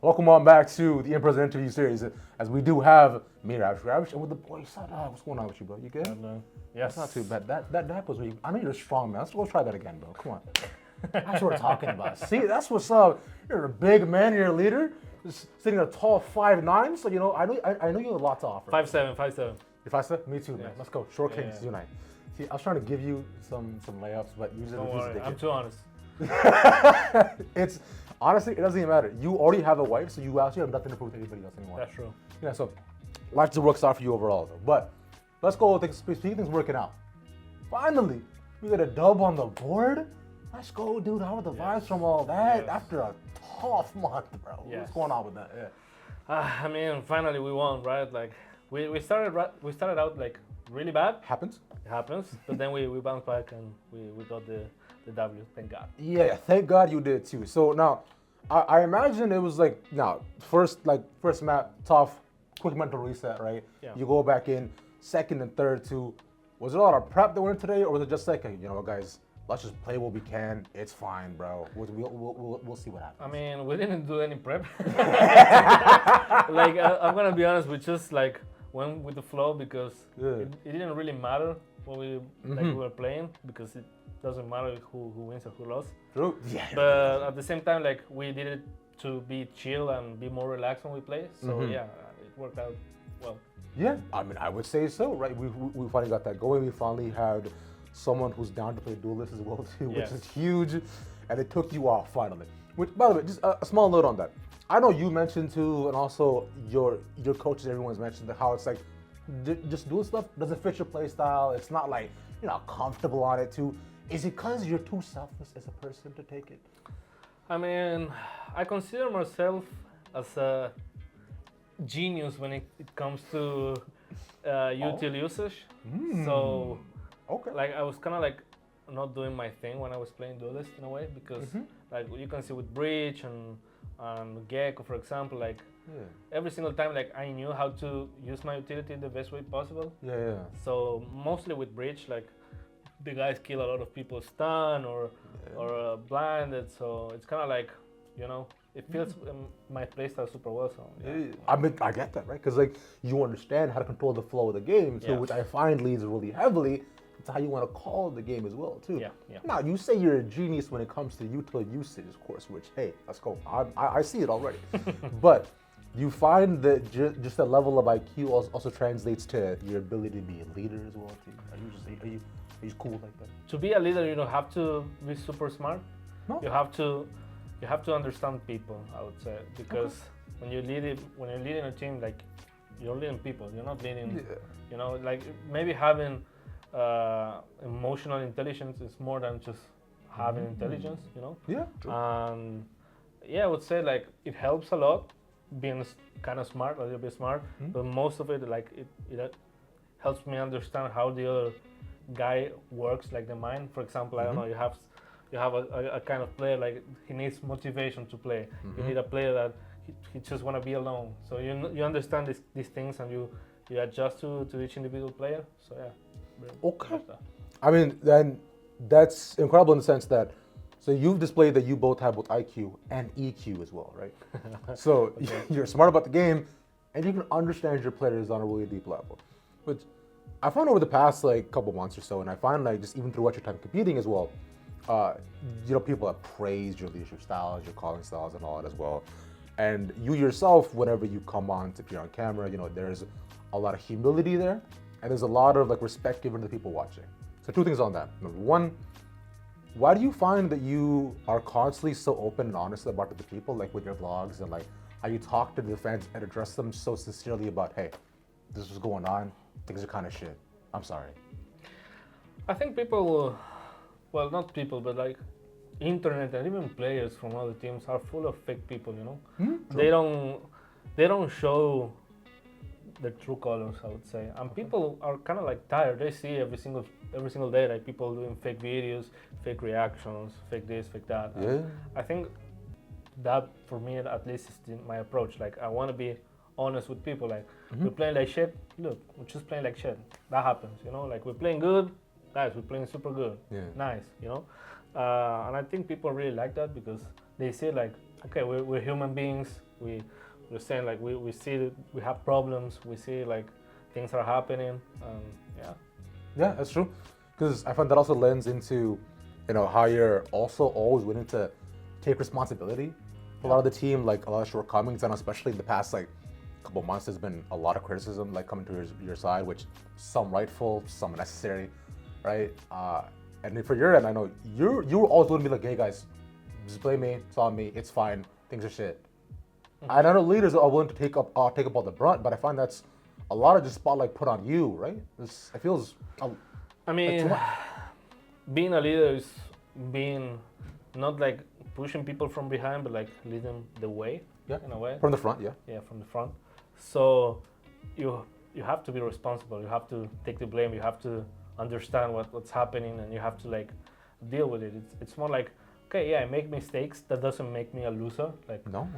Welcome on back to the in-person interview series, as we do have me, Ravish, and with the boy SaadHak. What's going on with you, bro? You good? Yes. That's not too bad. That was really. I know you're a strong man. Let's go try that again, bro. Come on. That's what we're talking about. See, that's what's up. You're a big man. You're a leader. Just sitting at a tall 5'9", so you know I know you have a lot to offer. 5'7", 5'7". You're 5'7"? Me too, man. Yes. Let's go. Short kings, you and I. See, I was trying to give you some layups, but you just Don't refused to worry, take I'm it. too honest. It's honestly, it doesn't even matter. You already have a wife, so you actually have nothing to prove to anybody else anymore. That's true. Yeah, so life just works out for you overall, though. But let's go with things working out. Finally, we got a dub on the board. Let's go, dude. How are the vibes from all that after a tough month, bro? What's going on with that? Yeah. I mean, finally we won, right? Like we started out like really bad. Happens. It happens, but then we bounced back and we got the W. Thank God. Yeah, thank God you did too. So now, I imagine it was like first map, tough, quick mental reset, right? Yeah. You go back in, second and third too. Was there a lot of prep that went in today, or was it just like, you know what, guys, let's just play what we can. It's fine, bro. We'll see what happens. I mean, we didn't do any prep. Like I'm gonna be honest, we just like went with the flow because it didn't really matter what we were playing, because it doesn't matter who wins or who lost. True. Yeah. But at the same time, like we did it to be chill and be more relaxed when we play. So yeah, it worked out well. Yeah, I mean, I would say so, right? We finally got that going. We finally had someone who's down to play Duelist as well too, which is huge, and it took you off finally. Which, by the way, just a small note on that. I know you mentioned too, and also your coaches, everyone's mentioned how it's like just doing stuff doesn't fit your play style. It's not like you're not comfortable on it too. Is it because you're too selfless as a person to take it? I mean, I consider myself as a genius when it comes to util usage. So, like, I was kind of like not doing my thing when I was playing Duelist in a way, because like you can see with Breach and Gecko, for example, like every single time, like I knew how to use my utility the best way possible. Yeah. So mostly with Breach, like the guys kill a lot of people stunned or blinded, so it's kind of like, you know, it feels my playstyle super well. So I mean, I get that, right? Because like you understand how to control the flow of the game too, which I find leads really heavily to how you want to call the game as well too. Yeah. Now you say you're a genius when it comes to util usage, of course, which hey, let's go. I see it already, but you find that just a level of IQ also translates to your ability to be a leader as well too. Are you cool like that? To be a leader, you don't have to be super smart. No. You have to understand people, I would say, because when you're leading a team, like you're leading people. You're not leading, you know, like maybe having emotional intelligence is more than just having intelligence, you know. Yeah. True. Yeah, I would say like it helps a lot being kind of smart, a little bit smart, but most of it, like it helps me understand how the other guy works, like the mind. For example, I don't know, you have a kind of player, like he needs motivation to play. You need a player that he just want to be alone. So you understand these things, and you adjust to each individual player. So yeah. Okay. I mean, then that's incredible in the sense that so you've displayed that you both have both IQ and EQ as well, right? So you're smart about the game, and you can understand your players on a really deep level, which I found over the past like couple months or so, and I find like just even throughout your time competing as well, you know, people have praised your leadership styles, your calling styles, and all that as well. And you yourself, whenever you come on to appear on camera, you know, there's a lot of humility there, and there's a lot of like respect given to the people watching. So two things on that. Number one, why do you find that you are constantly so open and honest about the people, like with your vlogs and like how you talk to the fans and address them so sincerely about, hey, this is going on, things are kind of shit, I'm sorry? I think people, well, not people, but like internet and even players from other teams are full of fake people, you know. They don't show the true colors, I would say, and people are kind of like tired. They see every single day like people doing fake videos, fake reactions, fake this, fake that. I think that for me at least is my approach. Like I want to be honest with people. Like we're playing like shit. Look, we're just playing like shit. That happens, you know. Like we're playing good, guys. We're playing super good. Nice, you know. And I think people really like that because they say like, okay, we're human beings. we're saying like we see that we have problems, we see like things are happening, yeah. Yeah, that's true. Because I find that also lends into, how you're also always willing to take responsibility for a lot of the team, like a lot of shortcomings, and especially in the past like couple months, there's been a lot of criticism like coming to your side, which some rightful, some necessary, right? And for your end, I know you were always willing to be like, hey guys, just blame me, it's on me, it's fine, things are shit. And I know leaders are willing to take up all the brunt, but I find that's a lot of just spotlight put on you, right? It feels. I mean, being a leader is being not like pushing people from behind, but like leading the way. Yeah. In a way. From the front, yeah. Yeah, from the front. So you have to be responsible. You have to take the blame. You have to understand what's happening, and you have to like deal with it. It's more like, okay, yeah, I make mistakes. That doesn't make me a loser. Like no.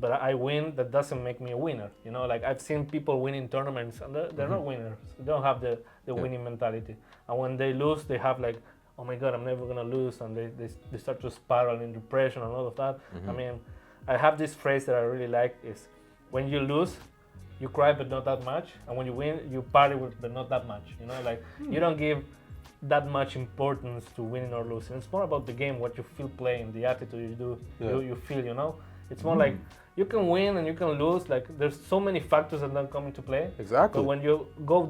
But I win. That doesn't make me a winner. Like I've seen people winning tournaments, and they're not winners. They don't have the winning mentality. And when they lose, they have like, oh my God, I'm never gonna lose, and they start to spiral in depression and all of that. I mean, I have this phrase that I really like is, when you lose, you cry but not that much, and when you win, you party but not that much. Like you don't give that much importance to winning or losing. It's more about the game, what you feel playing, the attitude you do, you feel. It's more like you can win and you can lose. Like there's so many factors that don't come into play. Exactly. But when you go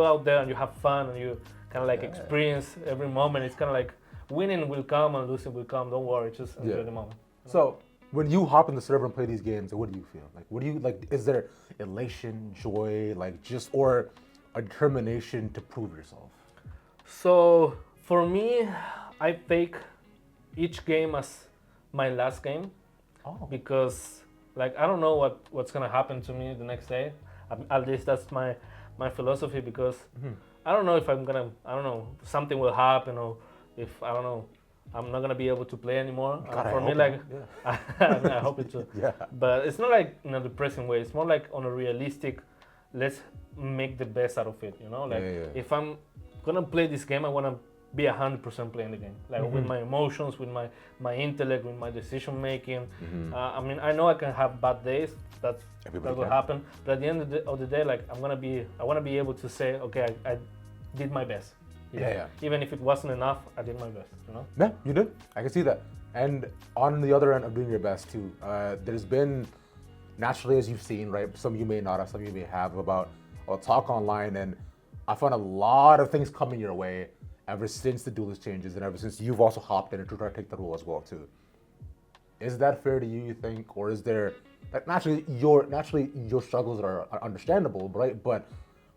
out there and you have fun and you kind of like experience every moment, it's kind of like winning will come and losing will come. Don't worry, just enjoy the moment. So when you hop in the server and play these games, what do you feel? Like, what do you like? Is there elation, joy, like or a determination to prove yourself? So for me, I take each game as my last game. Because like I don't know what's gonna happen to me the next day. At least that's my philosophy, because I don't know if something will happen, or if I'm not gonna be able to play anymore. For me, like I hope it too. Yeah. But it's not like in a depressing way. It's more like on a realistic, let's make the best out of it. If I'm gonna play this game, I wanna be 100% playing the game, like with my emotions, with my intellect, with my decision making. I mean, I know I can have bad days. That will happen. But at the end of the day, like I want to be able to say, okay, I did my best. Even if it wasn't enough, I did my best. Yeah, you did. I can see that. And on the other end of doing your best too, there's been, naturally, as you've seen, right? Some of you may not have, some of you may have, about talk online, and I found a lot of things coming your way ever since the Duelist changes, and ever since you've also hopped in and to try to take the role as well too. Is that fair to you think, or is there, like, naturally your struggles are understandable, right? But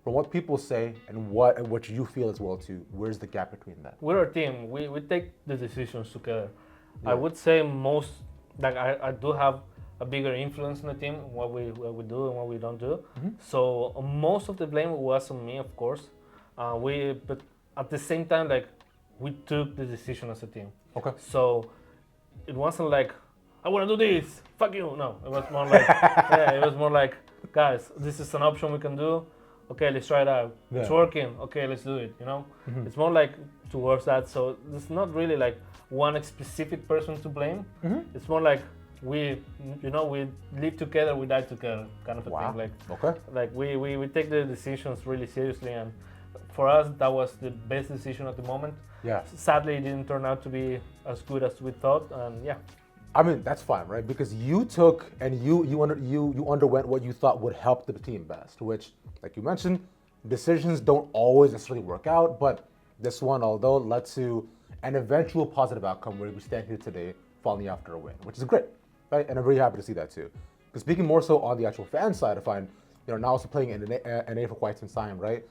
from what people say and what you feel as well too, where's the gap between that? We're a team. We take the decisions together. I would say most, like I do have a bigger influence in the team, what we do and what we don't do. So most of the blame was on me, of course. But at the same time, like, we took the decision as a team. Okay. So it wasn't like, I want to do this, fuck you. No, it was more like, it was more like, guys, this is an option we can do. Okay, let's try it out. Yeah. It's working. Okay, let's do it. It's more like towards that. So there's not really like one specific person to blame. It's more like we live together, we die together, kind of a thing. Like, like we take the decisions really seriously, and for us, that was the best decision at the moment. Yeah. Sadly, it didn't turn out to be as good as we thought, and I mean, that's fine, right? Because you took and you underwent what you thought would help the team best, which, like you mentioned, decisions don't always necessarily work out, but this one, although, led to an eventual positive outcome where we stand here today, finally after a win, which is great, right? And I'm very happy to see that too. Because speaking more so on the actual fan side, I find, now also playing in NA for quite some time, right?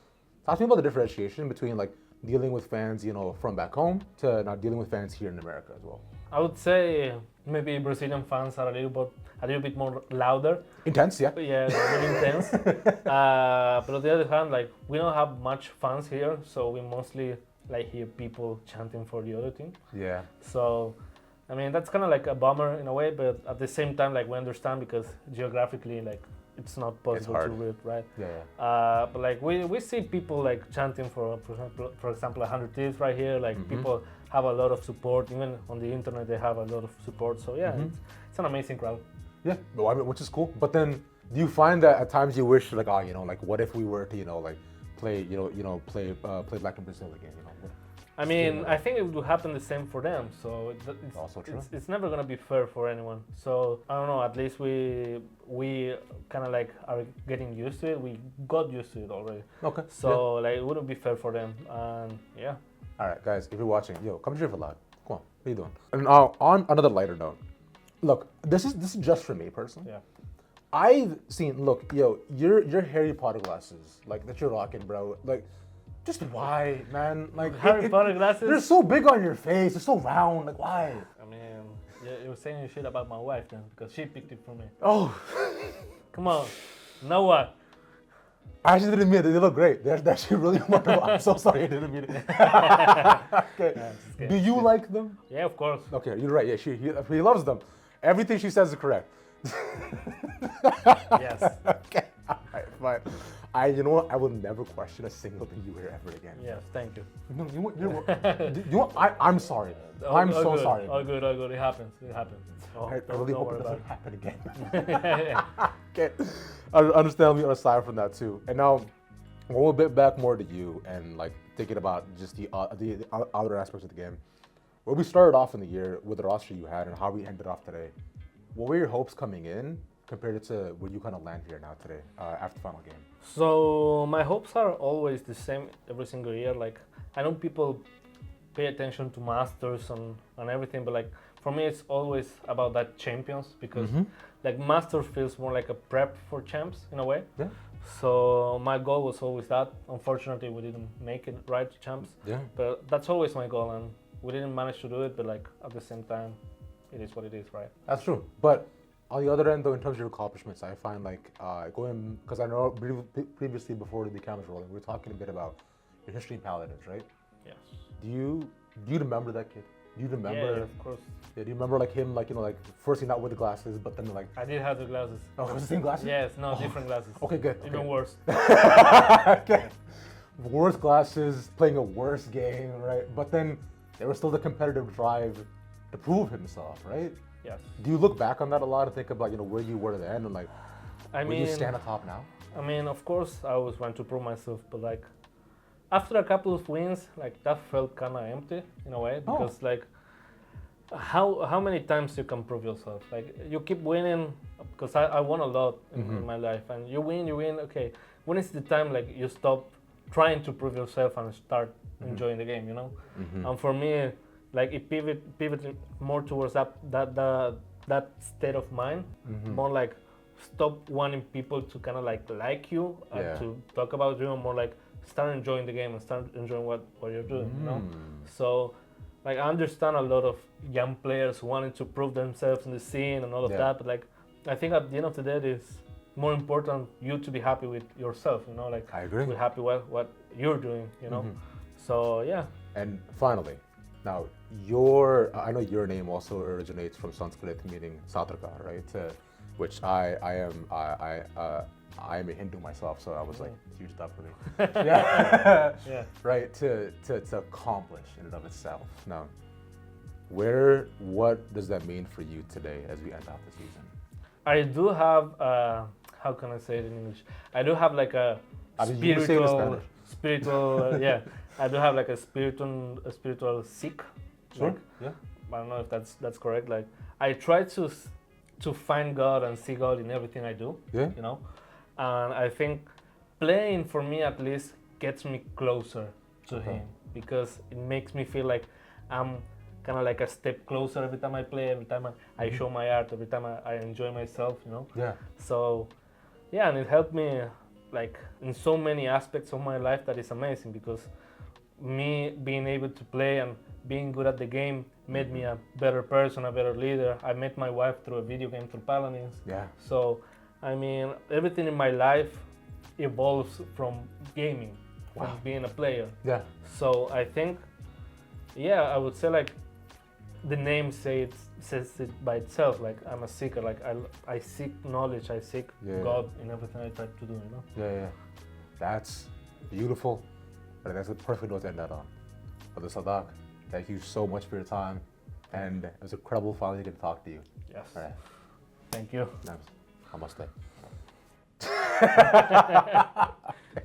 Talk to me about the differentiation between like dealing with fans, from back home to now dealing with fans here in America as well. I would say maybe Brazilian fans are a little bit more louder. Intense, yeah. Yeah, really intense. But on the other hand, like, we don't have much fans here, so we mostly like hear people chanting for the other team. Yeah. So, I mean, that's kind of like a bummer in a way, but at the same time, like, we understand because geographically, like, it's not possible to read, right? Yeah. But like we see people like chanting for example 100 Thieves right here. Like people have a lot of support. Even on the internet, they have a lot of support. So it's an amazing crowd. Yeah, well, I mean, which is cool. But then, do you find that at times you wish, like, oh, like, what if we were to, like, play, play Black and Brazil again? I mean, I think it would happen the same for them. So Also true. it's never gonna be fair for anyone. So I don't know. At least we kind of like are getting used to it. We got used to it already. Okay. So like it wouldn't be fair for them. And yeah. All right, guys, if you're watching, come here for loud. Come on, what are you doing? And now, on another lighter note, look, this is just for me personally. Yeah. I've seen, look, your Harry Potter glasses, like that you're rocking, bro. Like, just why, man? Like Harry Potter glasses. They're so big on your face. They're so round. Like, why? I mean, yeah, you were saying shit about my wife then, because she picked it for me. Oh, come on. Now what? I actually didn't mean it. They look great. They're actually really wonderful. I'm so sorry I didn't mean it. Okay. No, do you like them? Yeah, of course. Okay, you're right. Yeah, he loves them. Everything she says is correct. Yes. Okay. All right, fine. You know what? I will never question a single thing you wear ever again. Yes, thank you. No, I'm sorry. I'm so good. sorry. All good. It happens. Oh, I really don't hope worry it about doesn't happen again. Okay. Understand me aside from that too. And now, a little bit back more to you and like thinking about just the other aspects of the game. Where we started off in the year with the roster you had and how we ended off today. What were your hopes coming in compared to where you kind of land here now today after the final game? So my hopes are always the same every single year. Like I know people pay attention to masters and everything, but like for me it's always about that champions because like masters feels more like a prep for champs in a way. Yeah. So my goal was always that. Unfortunately, we didn't make it right to champs. Yeah. But that's always my goal, and we didn't manage to do it. But like at the same time, it is what it is, right? That's true. But on the other end, though, in terms of your accomplishments, I find like going because I know previously before the cameras rolling, we were talking a bit about your history in Paladins, right? Yes. Do you remember that kid? Do you remember? Yeah, of course. Yeah, do you remember like him, like like firstly not with the glasses, but then like I did have the glasses. oh, it was the same glasses? Yes, no, different glasses. Okay, good. Even worse. Okay. Worse glasses, playing a worse game, right? But then there was still the competitive drive to prove himself, right? Yes. Do you look back on that a lot and think about where you were then and like where you stand atop now? I mean, of course, I always want to prove myself, but like after a couple of wins, like that felt kind of empty in a way because like how many times you can prove yourself? Like you keep winning because I won a lot in my life, and you win. Okay, when is the time like you stop trying to prove yourself and start enjoying the game? And for me, like it pivoted more towards that state of mind, more like stop wanting people to kind of like you to talk about you, and more like start enjoying the game and start enjoying what you're doing. So like I understand a lot of young players wanting to prove themselves in the scene and all of that, but like I think at the end of the day it's more important you to be happy with yourself, like I agree. Be happy what you're doing, So yeah. And finally, now I know your name also originates from Sanskrit meaning SaadHak, right? Which I am a Hindu myself, so I was like huge stuff for me. Yeah. Right, to accomplish in and of itself. Now, what does that mean for you today as we end off the season? I do have how can I say it in English? I do have like a spiritual yeah. I do have like a spiritual seek. Sure. Like, yeah. I don't know if that's correct. Like I try to find God and see God in everything I do. Yeah. And I think playing for me at least gets me closer to Him because it makes me feel like I'm kind of like a step closer every time I play, every time I show my art, every time I enjoy myself, Yeah. So, yeah, and it helped me like in so many aspects of my life that is amazing because me being able to play and being good at the game made me a better person, a better leader. I met my wife through a video game, through Paladins. Yeah. So, I mean, everything in my life evolves from gaming, from being a player. Yeah. So I think, I would say like the name says it by itself. Like I'm a seeker. Like I seek knowledge. I seek God in everything I try to do. Yeah. That's beautiful. That's a perfect note to end that on. Brother SaadHak, thank you so much for your time, and it was incredible finally getting to talk to you. Yes. All right. Thank you. Namaste.